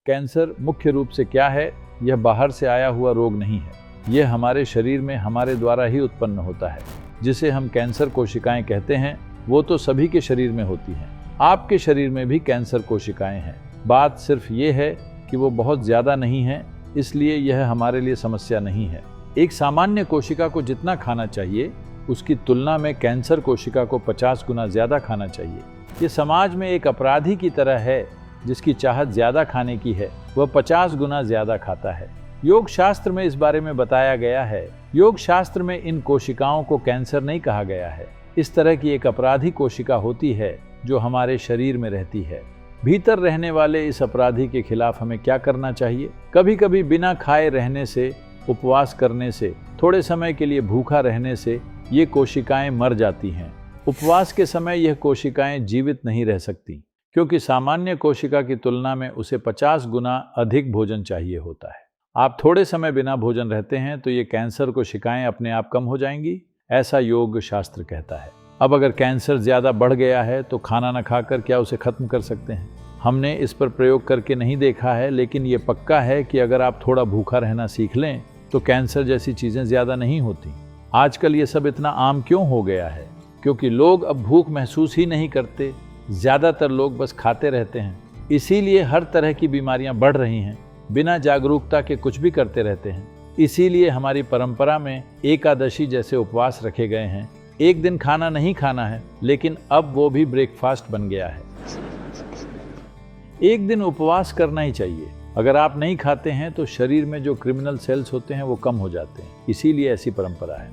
Cancer मुख्य रूप से क्या है? यह बाहर से आया हुआ रोग नहीं है। यह हमारे शरीर में हमारे द्वारा ही उत्पन्न होता है। जिसे हम कैंसर कोशिकाएं कहते हैं, वो तो सभी के शरीर में होती हैं। आपके शरीर में भी कैंसर कोशिकाएं हैं। बात सिर्फ ये है कि वो बहुत ज़्यादा नहीं है, इसलिए यह हमारे लिए समस्या नहीं है। एक सामान्य कोशिका को जितना खाना चाहिए, उसकी तुलना में कैंसर कोशिका को 50 गुना ज़्यादा खाना चाहिए। ये समाज में एक अपराधी की तरह है, जिसकी चाहत ज़्यादा खाने की है, वह 50 गुना ज़्यादा खाता है। योग शास्त्र में इस बारे में बताया गया है। योग शास्त्र में इन कोशिकाओं को कैंसर नहीं कहा गया है। इस तरह की एक अपराधी कोशिका होती है जो हमारे शरीर में रहती है। भीतर रहने वाले इस अपराधी के खिलाफ हमें क्या करना चाहिए? कभी कभी बिना खाए रहने से, उपवास करने से, थोड़े समय के लिए भूखा रहने से ये कोशिकाएं मर जाती हैं। उपवास के समय यह कोशिकाएं जीवित नहीं रह सकती, क्योंकि सामान्य कोशिका की तुलना में उसे 50 गुना अधिक भोजन चाहिए होता है। आप थोड़े समय बिना भोजन रहते हैं तो ये कैंसर कोशिकाएं अपने आप कम हो जाएंगी, ऐसा योग शास्त्र कहता है। अब अगर कैंसर ज़्यादा बढ़ गया है तो खाना न खाकर क्या उसे ख़त्म कर सकते हैं? हमने इस पर प्रयोग करके नहीं देखा है, लेकिन ये पक्का है कि अगर आप थोड़ा भूखा रहना सीख लें तो कैंसर जैसी चीज़ें ज़्यादा नहीं होती। आजकल ये सब इतना आम क्यों हो गया है? क्योंकि लोग अब भूख महसूस ही नहीं करते। ज़्यादातर लोग बस खाते रहते हैं, इसीलिए हर तरह की बीमारियां बढ़ रही हैं। बिना जागरूकता के कुछ भी करते रहते हैं। इसीलिए हमारी परंपरा में एकादशी जैसे उपवास रखे गए हैं। एक दिन खाना नहीं खाना है, लेकिन अब वो भी ब्रेकफास्ट बन गया है। एक दिन उपवास करना ही चाहिए। अगर आप नहीं खाते हैं तो शरीर में जो क्रिमिनल सेल्स होते हैं वो कम हो जाते हैं, इसीलिए ऐसी परंपरा है।